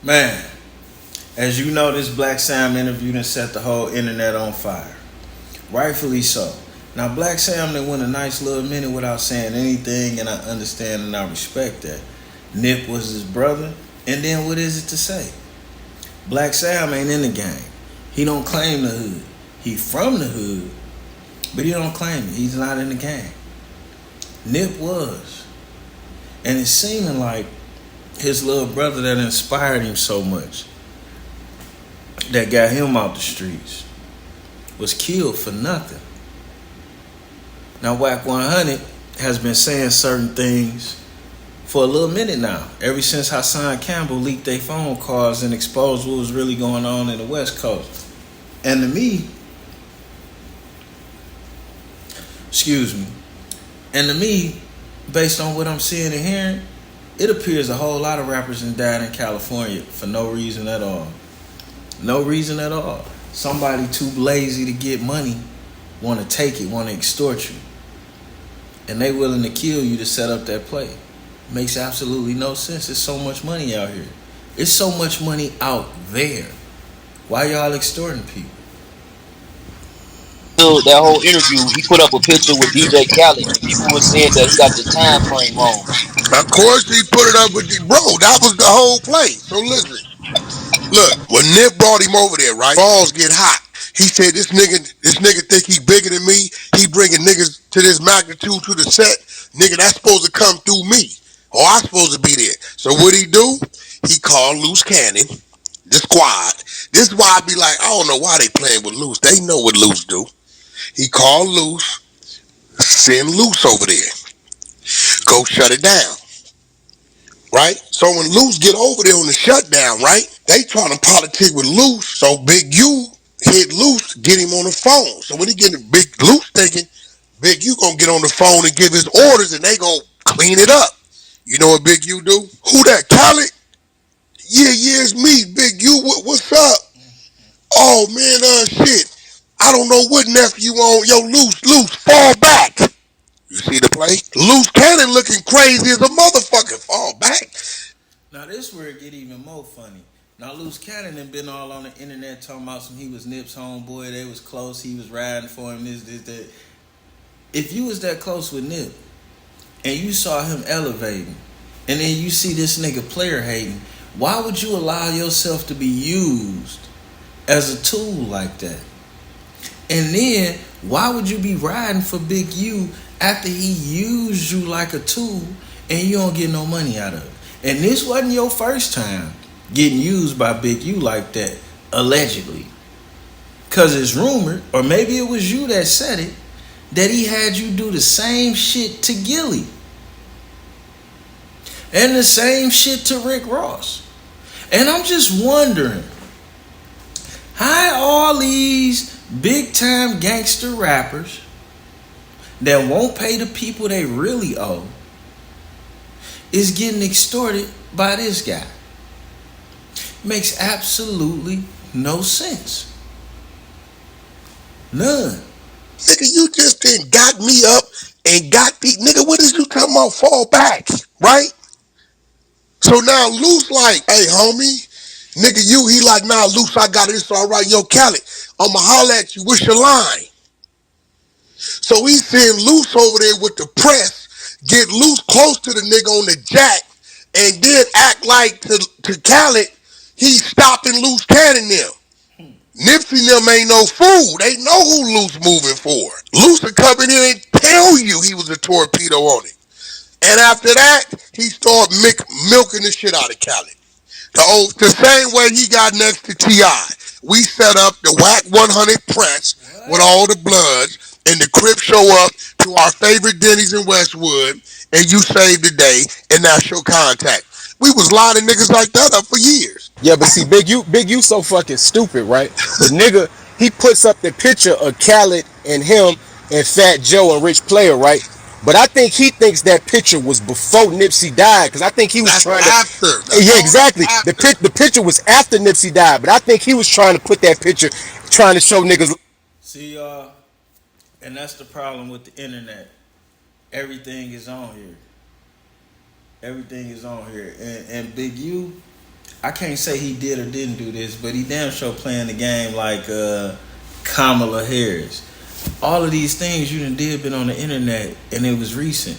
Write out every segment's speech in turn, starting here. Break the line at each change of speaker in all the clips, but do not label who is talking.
Man, as you know, this Black Sam interview done set the whole internet on fire. Rightfully so. Now, Black Sam done went a nice little minute without saying anything, and I understand and I respect that. Nip was his brother, and then what is it to say? Black Sam ain't in the gang. He don't claim the hood. He from the hood, but he don't claim it. He's not in the gang. Nip was. And it's seeming like his little brother that inspired him so much, that got him out the streets, was killed for nothing. Now, Wack 100 has been saying certain things for a little minute now, ever since Hassan Campbell leaked their phone calls and exposed what was really going on in the West Coast. And to me, based on what I'm seeing and hearing, it appears a whole lot of rappers done died in California for no reason at all. No reason at all. Somebody too lazy to get money want to take it, want to extort you. And they willing to kill you to set up that play. Makes absolutely no sense. There's so much money out here. There's so much money out there. Why y'all extorting people?
That whole interview, he put up a picture with DJ Khaled. People were saying that he got the time frame wrong.
Of course, he put it up with the bro. That was the whole play. So listen, look, when Nip brought him over there, right? Balls get hot. He said, "This nigga think he bigger than me. He bringing niggas to this magnitude to the set. Nigga, that's supposed to come through me, or I supposed to be there." So what he do? He called Loose Cannon, the squad. This is why I be like, I don't know why they playing with Loose. They know what Loose do. He called Loose, send Loose over there, go shut it down. Right? So when Loose get over there on the shutdown, right? They trying to politic with Loose. So Big U hit Loose, get him on the phone. So when he get Big Loose thinking, Big U gonna get on the phone and give his orders and they gonna clean it up. You know what Big U do? Who that, Khalid? Yeah, it's me, Big U. What's up? Oh man, shit. I don't know what nephew on. Yo, Loose, fall back. You see the play? Loose Cannon looking crazy as a motherfucker. Fall back.
Now this where it get even more funny. Now Loose Cannon had been all on the internet talking about some he was Nip's homeboy, they was close, he was riding for him, this, that. If you was that close with Nip and you saw him elevating and then you see this nigga player hating, why would you allow yourself to be used as a tool like that? And then why would you be riding for Big U after he used you like a tool and you don't get no money out of it? And this wasn't your first time getting used by Big U like that, allegedly. Because it's rumored, or maybe it was you that said it, that he had you do the same shit to Gilly. And the same shit to Rick Ross. And I'm just wondering, how all these big time gangster rappers that won't pay the people they really owe is getting extorted by this guy? Makes absolutely no sense. None.
Nigga, you just then got me up and got the nigga. What is you talking about? Fall back, right? So now Loose like, hey homie, nigga, he like, nah, Loose, I got it. It's all right. Yo, Khaled, I'ma holler at you. What's your line? So he send Loose over there with the press, get Loose close to the nigga on the jack, and then act like to Khaled, he's stopping Loose Cannon them. Nipsey them ain't no fool. They know who Loose moving for. Loose will come in here and tell you he was a torpedo on it. And after that, he started milking the shit out of Khaled. The same way he got next to T.I. We set up the Wack 100 press with all the bloods, and the Crips show up to our favorite Denny's in Westwood, and you saved the day, and that's your contact. We was lining niggas like that up for years.
Yeah, but see, Big U so fucking stupid, right? The nigga, he puts up the picture of Khaled and him and Fat Joe and Rich Player, right? But I think he thinks that picture was before Nipsey died, because I think he was trying to. Yeah, exactly. The picture was after Nipsey died, but I think he was trying to put that picture, trying to show niggas.
See, and that's the problem with the internet. Everything is on here. Everything is on here. And Big U, I can't say he did or didn't do this, but he damn sure playing the game like Kamala Harris. All of these things you done did been on the internet, and it was recent.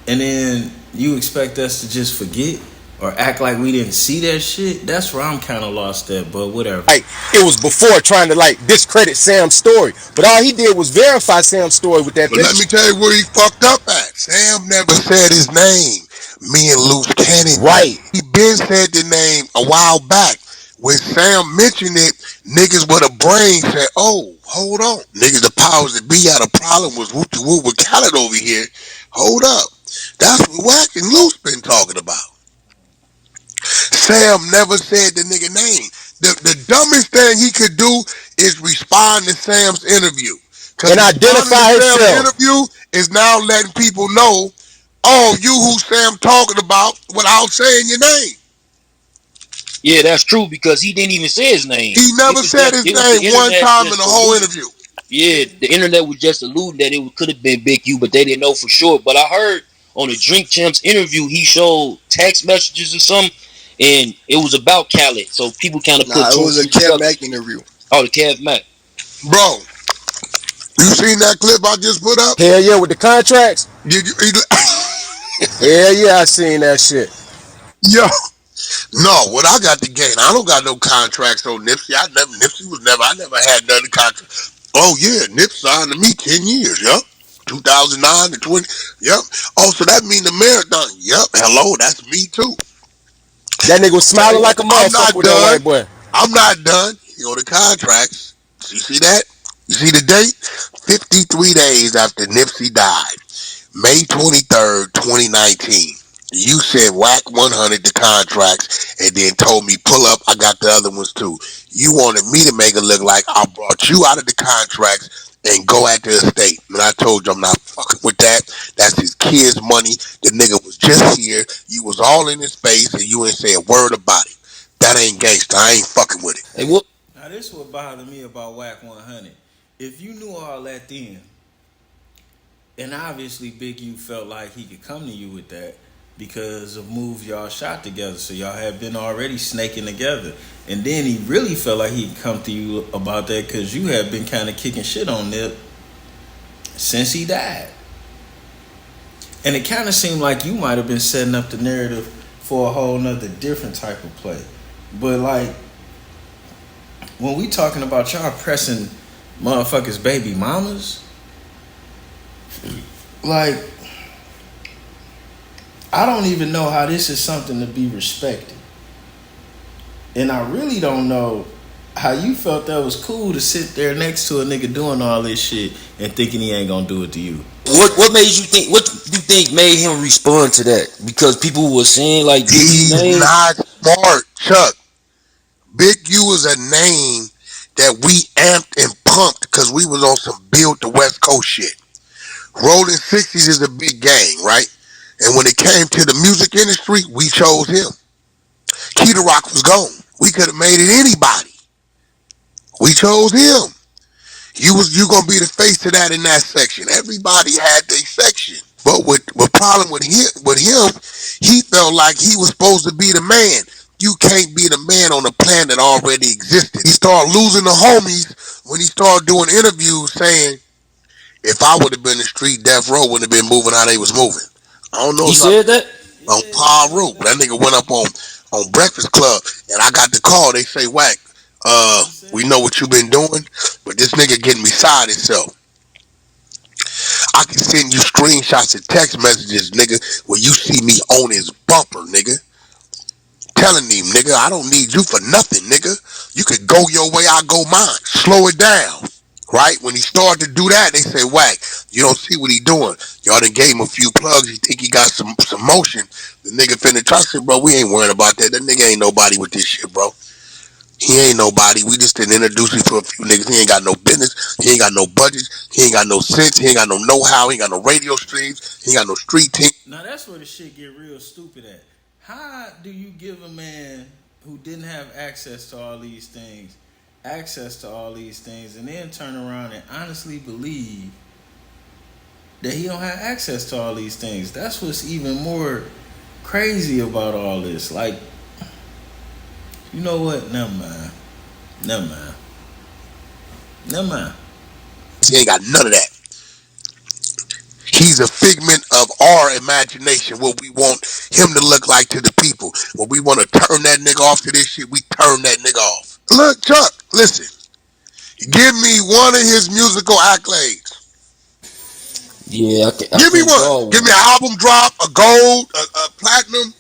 And then you expect us to just forget or act like we didn't see that shit? That's where I'm kind of lost at, but whatever.
Like, it was before trying to like discredit Sam's story, but all he did was verify Sam's story with that
But let
picture.
me tell you where he fucked up at. Sam never said his name. Me and Loose Cannon.
Right.
He been said the name a while back. When Sam mentioned it, niggas with a brain said, oh, hold on. Niggas, the powers that be had a problem with whoop with Khalid over here. Hold up. That's what Wack and Loose been talking about. Sam never said the nigga name. The dumbest thing he could do is respond to Sam's interview.
And identify
Sam's
himself.
interview is now letting people know, oh, you who Sam talking about without saying your name.
Yeah, that's true because he didn't even say his name.
He never said his name one time in the whole interview.
Yeah, the internet was just alluding that it could have been Big U, but they didn't know for sure. But I heard on the Drink Champs interview, he showed text messages or something, and it was about Khaled. So people kind of put
it was a Kev Mack interview.
Oh, the Kev Mack.
Bro, you seen that clip I just put up?
Hell yeah, with the contracts?
Did you?
Hell yeah, I seen that shit.
Yo. No, what I got to gain, I don't got no contracts on Nipsey. I never had none of contracts. Oh yeah, Nip signed to me 10 years, yup. 2009 to 20, yup. Oh, so that mean the marathon, yup. Hello, that's me too.
That nigga was smiling like a motherfucker with that white boy.
I'm not done. You know the contracts. You see that? You see the date? 53 days after Nipsey died. May 23rd, 2019. You said Wack 100 the contracts and then told me pull up, I got the other ones too. You wanted me to make it look like I brought you out of the contracts and go at the estate. And I told you I'm not fucking with that. That's his kid's money. The nigga was just here. You was all in his face and you ain't say a word about it. That ain't gangsta. I ain't fucking with it.
Hey, what?
Now this is what bothered me about Wack 100. If you knew all that then, and obviously Big U felt like he could come to you with that because of moves y'all shot together, so y'all had been already snaking together, and then he really felt like he could come to you about that because you had been kind of kicking shit on Nip since he died, and it kind of seemed like you might have been setting up the narrative for a whole nother different type of play. But like when we talking about y'all pressing motherfuckers baby mamas, like I don't even know how this is something to be respected. And I really don't know how you felt that was cool to sit there next to a nigga doing all this shit and thinking he ain't gonna do it to you.
What made you think? What do you think made him respond to that? Because people were saying like
he's not smart, Chuck. Big U is a name that we amped and pumped because we was on some build the West Coast shit. Rolling 60s is a big gang, right? And when it came to the music industry, we chose him. Key Rock was gone. We could have made it anybody. We chose him. You gonna be the face of that in that section. Everybody had their section. But what problem with him, he felt like he was supposed to be the man. You can't be the man on a plan that already existed. He started losing the homies when he started doing interviews saying, if I would have been in the street, Death Row wouldn't have been moving how they was moving. I don't know.
He said that?
On Paru. That nigga went up on Breakfast Club and I got the call. They say, Wack, we know what you been doing, but this nigga getting beside himself. I can send you screenshots and text messages, nigga, where you see me on his bumper, nigga. Telling him, nigga, I don't need you for nothing, nigga. You could go your way, I go mine. Slow it down. Right? When he started to do that, they say, Wack, you don't see what he doing. Y'all done gave him a few plugs. You think he got some motion. The nigga finna trust him, bro. We ain't worrying about that. That nigga ain't nobody with this shit, bro. He ain't nobody. We just didn't introduce him to a few niggas. He ain't got no business. He ain't got no budgets. He ain't got no sense. He ain't got no know-how. He ain't got no radio streams. He ain't got no street team.
Now that's where the shit get real stupid at. How do you give a man who didn't have access to all these things, and then turn around and honestly believe that he don't have access to all these things? That's what's even more crazy about all this. Like, You know what? Never mind. Never mind. Never mind.
He ain't got none of that. He's a figment of our imagination, what we want him to look like to the people. When we want to turn that nigga off to this shit, we turn that nigga off. Look, Chuck, listen. Give me one of his musical accolades.
Yeah, I
Give me
can't
one.
call
Give
one.
me an album drop, a gold, a platinum.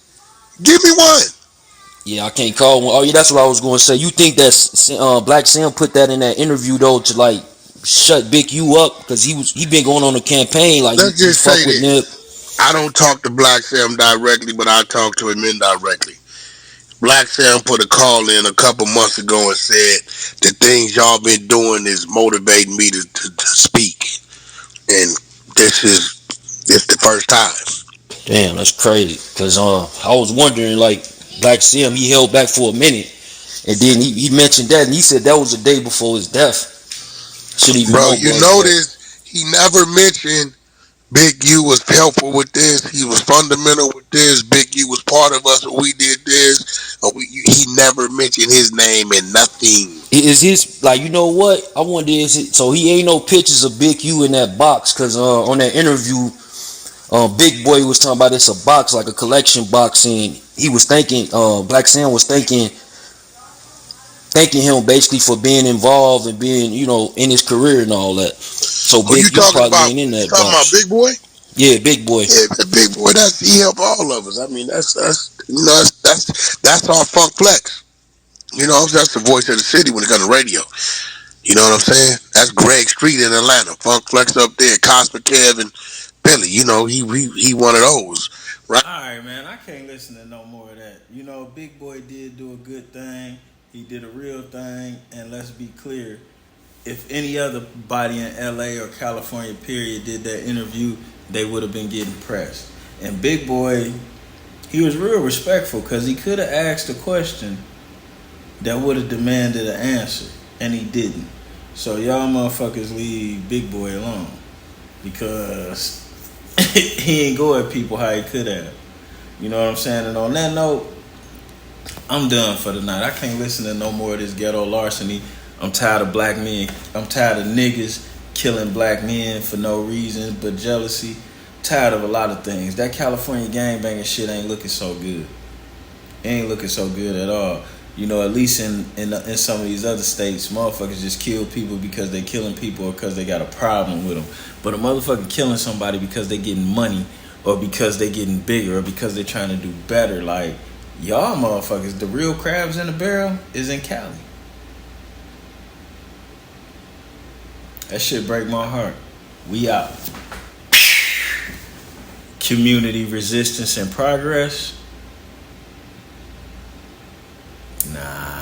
Give me one.
Yeah, I can't call one. Oh yeah, that's what I was going to say. You think that Black Sam put that in that interview though to like shut Big U up because he been going on a campaign like
Let's
he
just
fuck
say
with Nip.
this. I don't talk to Black Sam directly, but I talk to him indirectly. Black Sam put a call in a couple months ago and said the things y'all been doing is motivating me to speak. And this the first time.
Damn, that's crazy. Cause I was wondering like Black Sam he held back for a minute and then he mentioned that and he said that was the day before his death. Should even
Bro,
know
you
was that.
notice he never mentioned Big U was helpful with this. He was fundamental with this. Big U was part of us when we did this. He never mentioned his name and nothing.
Is his like you know what? I wonder is it so he ain't no pictures of Big U in that box because on that interview, Big Boy was talking about it's a box like a collection box and he was thanking Black Sam was thanking him basically for being involved and being in his career and all that. So
Oh,
Big U probably ain't in
you
that
talking about
box.
Big Boy?
Yeah, Big Boy.
Yeah, that Big Boy. He helped all of us. I mean, that's our funk flex. That's the voice of the city when it comes to radio. You know what I'm saying? That's Greg Street in Atlanta. Funk Flex up there. Cosmic Kevin, Billy. He one of those, right?
Alright, man, I can't listen to no more of that. Big Boy did do a good thing. He did a real thing, and let's be clear. If any other body in LA or California, period, did that interview, they would have been getting pressed. And Big Boy, he was real respectful because he could have asked a question that would have demanded an answer, and he didn't. So y'all motherfuckers leave Big Boy alone because he ain't go at people how he could have. You know what I'm saying? And on that note, I'm done for the night. I can't listen to no more of this ghetto larceny. I'm tired of black men. I'm tired of niggas killing black men for no reason but jealousy. Tired of a lot of things. That California gangbanging shit ain't looking so good. It ain't looking so good at all. At least in some of these other states, motherfuckers just kill people because they killing people or because they got a problem with them. But a motherfucker killing somebody because they getting money or because they getting bigger or because they trying to do better, like y'all motherfuckers, the real crabs in the barrel is in Cali. That shit break my heart. We out. Community resistance and progress. Nah.